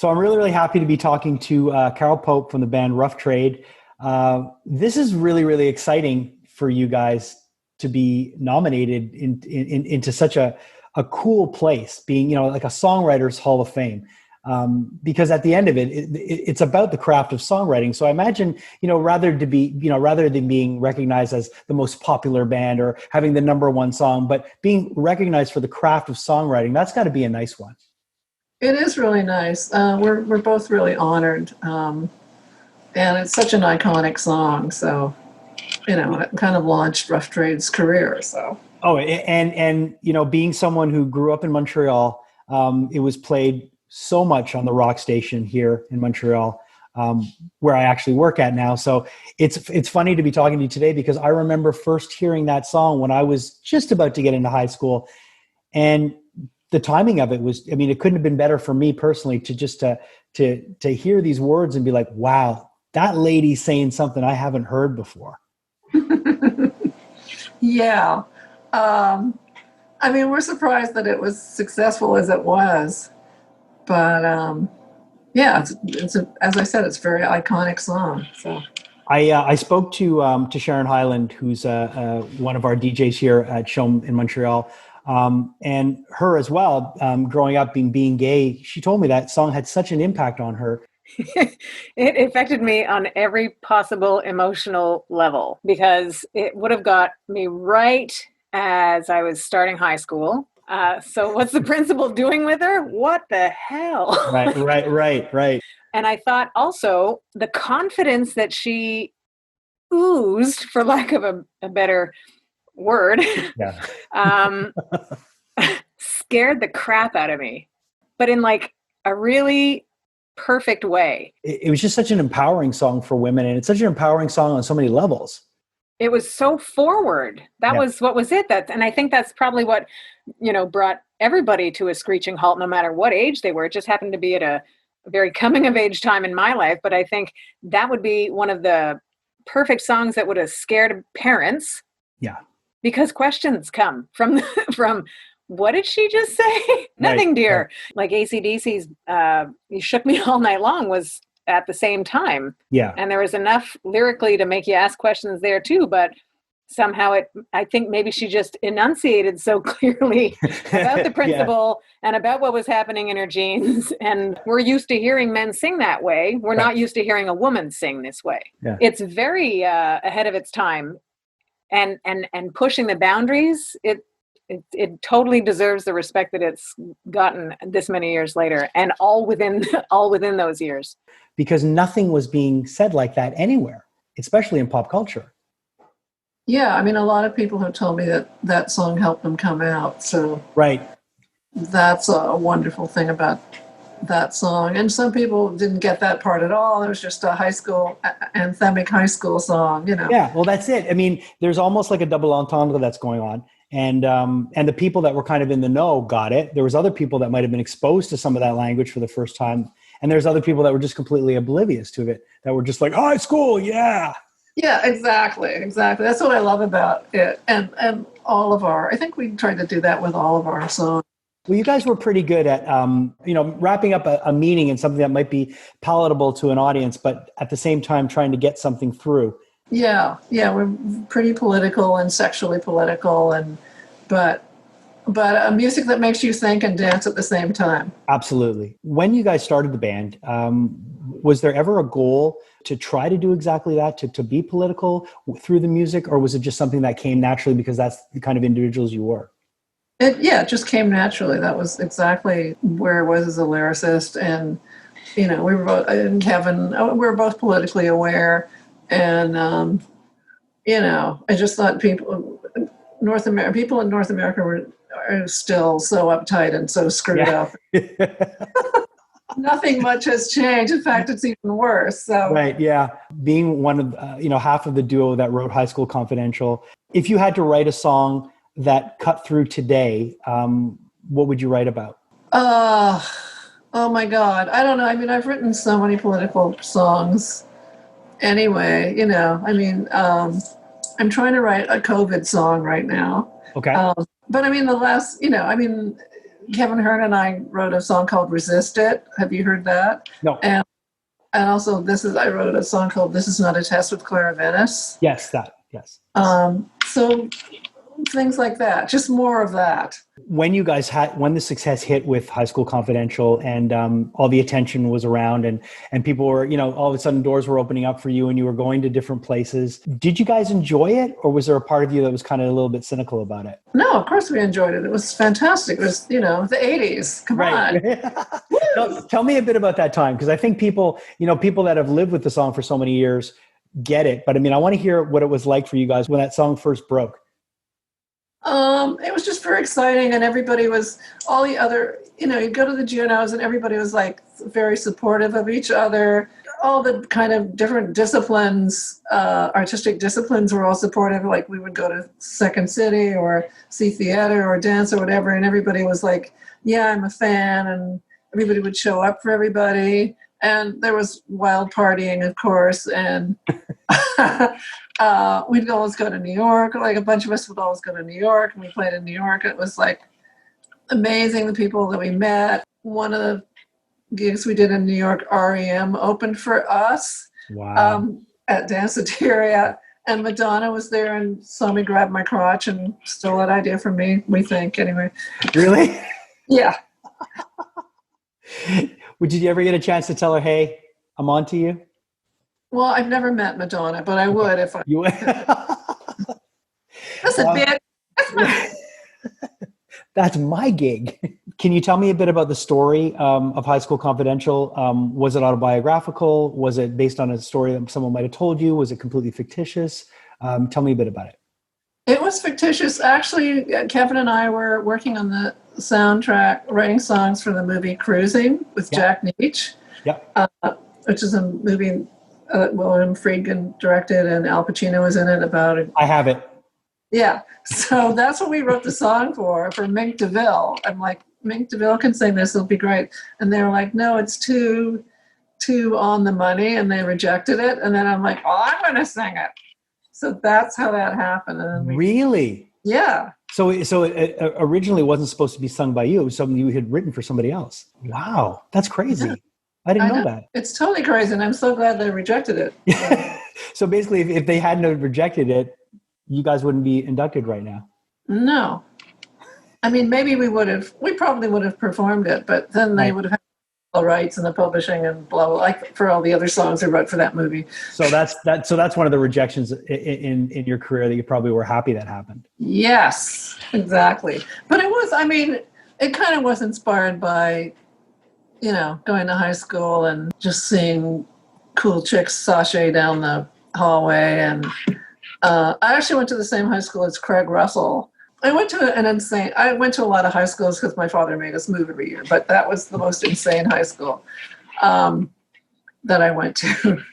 So I'm really, really happy to be talking to Carole Pope from the band Rough Trade. This is really, really exciting for you guys to be nominated into such a cool place, being, like a Songwriters Hall of Fame. Because at the end of it's about the craft of songwriting. So I imagine, rather than being recognized as the most popular band or having the number one song, but being recognized for the craft of songwriting, that's got to be a nice one. It is really nice. We're both really honored, and it's such an iconic song. So, it kind of launched Rough Trade's career. So. Oh, and being someone who grew up in Montreal, it was played so much on the rock station here in Montreal, where I actually work at now. So it's funny to be talking to you today because I remember first hearing that song when I was just about to get into high school, and the timing of it was, it couldn't have been better for me personally to just to hear these words and be like, wow, that lady's saying something I haven't heard before. Yeah. We're surprised that it was successful as it was, but yeah, it's as I said, it's a very iconic song. So I spoke to Sharon Hyland, who's one of our DJs here at CHOM in Montreal. And her as well, growing up being gay, she told me that song had such an impact on her. It affected me on every possible emotional level because it would have got me right as I was starting high school. So what's the principal doing with her? What the hell? Right. And I thought also the confidence that she oozed, for lack of a better word, scared the crap out of me, but in like a really perfect way. It was just such an empowering song for women, and it's such an empowering song on so many levels. It was so forward. That was what was it. And I think that's probably what, brought everybody to a screeching halt, no matter what age they were. It just happened to be at a very coming of age time in my life. But I think that would be one of the perfect songs that would have scared parents. Yeah. Because questions come from what did she just say? Nothing, dear. Right. Like AC/DC's You Shook Me All Night Long was at the same time. Yeah. And there was enough lyrically to make you ask questions there too, but somehow I think maybe she just enunciated so clearly about the principle and about what was happening in her genes. And we're used to hearing men sing that way. We're not used to hearing a woman sing this way. Yeah. It's very ahead of its time. And pushing the boundaries, it totally deserves the respect that it's gotten this many years later, and all within those years. Because nothing was being said like that anywhere, especially in pop culture. Yeah, a lot of people have told me that song helped them come out. So that's a wonderful thing about that song. And some people didn't get that part at all. It was just a anthemic high school song, Yeah, well, that's it. There's almost like a double entendre that's going on. And the people that were kind of in the know got it. There was other people that might have been exposed to some of that language for the first time. And there's other people that were just completely oblivious to it, that were just like, high school, yeah. Yeah, exactly. That's what I love about it. And I think we tried to do that with all of our songs. Well, you guys were pretty good at, wrapping up a meaning and something that might be palatable to an audience, but at the same time trying to get something through. Yeah, we're pretty political and sexually political, but a music that makes you think and dance at the same time. Absolutely. When you guys started the band, was there ever a goal to try to do exactly that, to be political through the music, or was it just something that came naturally because that's the kind of individuals you were? It just came naturally. That was exactly where I was as a lyricist, and we were both, and Kevin, we were both politically aware, and I just thought people in North America are still so uptight and so screwed up. Nothing much has changed. In fact, it's even worse. So. Right. Yeah. Being one of, half of the duo that wrote High School Confidential, if you had to write a song that cut through today, what would you write about? Oh my God. I don't know. I've written so many political songs anyway, I'm trying to write a COVID song right now. Okay. But the last, Kevin Hearn and I wrote a song called Resist It. Have you heard that? No. And also I wrote a song called This Is Not a Test with Clara Venice. Yes, yes. So things like that, just more of that. When the success hit with High School Confidential and all the attention was around and people were, all of a sudden doors were opening up for you and you were going to different places. Did you guys enjoy it, or was there a part of you that was kind of a little bit cynical about it? No, of course we enjoyed it. It was fantastic. It was, the 80s. Come on. No, tell me a bit about that time, because I think people that have lived with the song for so many years get it. But I want to hear what it was like for you guys when that song first broke. It was just very exciting, and everybody was, all the other, you'd go to the Junos and everybody was like very supportive of each other. All the kind of different disciplines, artistic disciplines were all supportive. Like we would go to Second City or see theater or dance or whatever, and everybody was like, yeah, I'm a fan, and everybody would show up for everybody. And there was wild partying, of course, and we'd always go to New York. Like a bunch of us would always go to New York, and we played in New York. It was like amazing, the people that we met. One of the gigs we did in New York, REM opened for us. Wow. At Danceteria, and Madonna was there and saw me grab my crotch and stole that idea from me, we think, anyway. Really? Yeah. Did you ever get a chance to tell her, hey, I'm on to you? Well, I've never met Madonna, but I would if I... You would? Listen, bitch. That's my gig. Can you tell me a bit about the story of High School Confidential? Was it autobiographical? Was it based on a story that someone might have told you? Was it completely fictitious? Tell me a bit about it. It was fictitious. Actually, Kevin and I were working on the soundtrack, writing songs for the movie Cruising with Jack Neach, which is a movie William Friedkin directed and Al Pacino was in it about it. I have it. Yeah. So that's what we wrote the song for Mink DeVille. I'm like, Mink DeVille can sing this, it'll be great. And they were like, no, it's too on the money, and they rejected it. And then I'm like, oh, I'm going to sing it. So that's how that happened. And then Really? Yeah. So it originally wasn't supposed to be sung by you. It was something you had written for somebody else. Wow. That's crazy. Yeah. I didn't know that. It's totally crazy, and I'm so glad they rejected it. So basically, if they hadn't rejected it, you guys wouldn't be inducted right now. No. I mean, maybe we probably would have performed it, but then they would have had the rights and the publishing and blah, blah, like for all the other songs I wrote for that movie. So that's one of the rejections in your career that you probably were happy that happened. Yes, exactly. But it kind of was inspired by, going to high school and just seeing cool chicks sashay down the hallway. And I actually went to the same high school as Craig Russell. I went to a lot of high schools because my father made us move every year, but that was the most insane high school that I went to.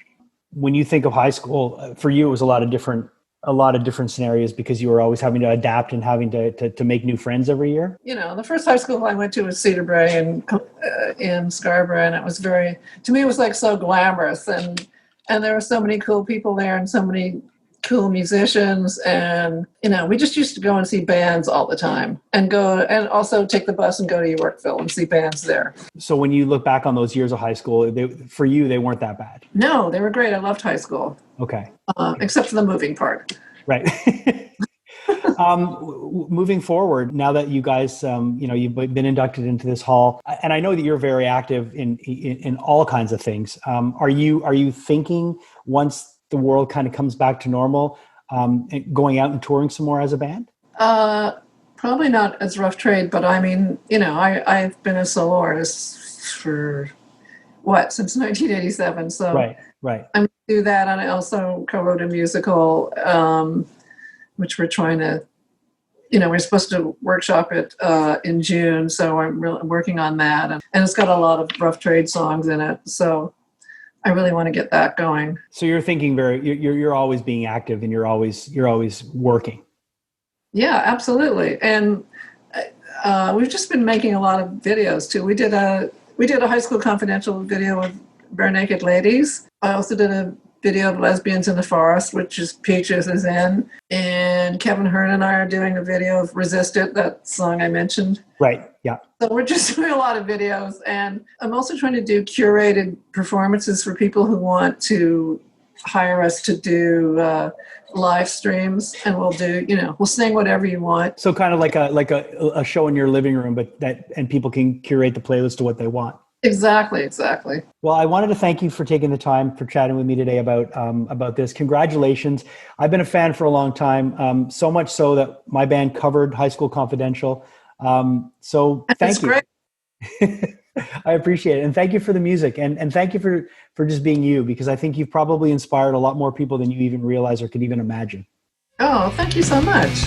When you think of high school, for you, it was a lot of different scenarios because you were always having to adapt and having to make new friends every year. The first high school I went to was Cedar Brae in Scarborough, and it was to me, it was like so glamorous, and there were so many cool people there and so many cool musicians, and we just used to go and see bands all the time and also take the bus and go to Yorkville and see bands there. So when you look back on those years of high school, for you, they weren't that bad. No, they were great. I loved high school. Okay. Except for the moving part. Right. Moving forward, now that you guys, you've been inducted into this hall, and I know that you're very active in all kinds of things. Are you thinking once the world kind of comes back to normal, going out and touring some more as a band? Probably not as Rough Trade, but I've been a solo artist for since 1987. So right. I'm going to do that. And I also co-wrote a musical, which we're trying to, we're supposed to workshop it in June. So I'm really working on that. And it's got a lot of Rough Trade songs in it. So I really want to get that going. So you're thinking you're always being active and you're always working. Yeah, absolutely. And we've just been making a lot of videos too. We did a High School Confidential video with Bare Naked Ladies. I also did a video of Lesbians in the Forest, which is Peaches is in. And Kevin Hearn and I are doing a video of Resist It, that song I mentioned. Right. Yeah. So we're just doing a lot of videos. And I'm also trying to do curated performances for people who want to hire us to do live streams, and we'll do, we'll sing whatever you want. So kind of like a show in your living room, and people can curate the playlist to what they want. Exactly. Well, I wanted to thank you for taking the time for chatting with me today about this. Congratulations. I've been a fan for a long time, so much so that my band covered High School Confidential. So thank you. Great. I appreciate it. And thank you for the music, and thank you for just being you, because I think you've probably inspired a lot more people than you even realize or could even imagine. Oh, thank you so much.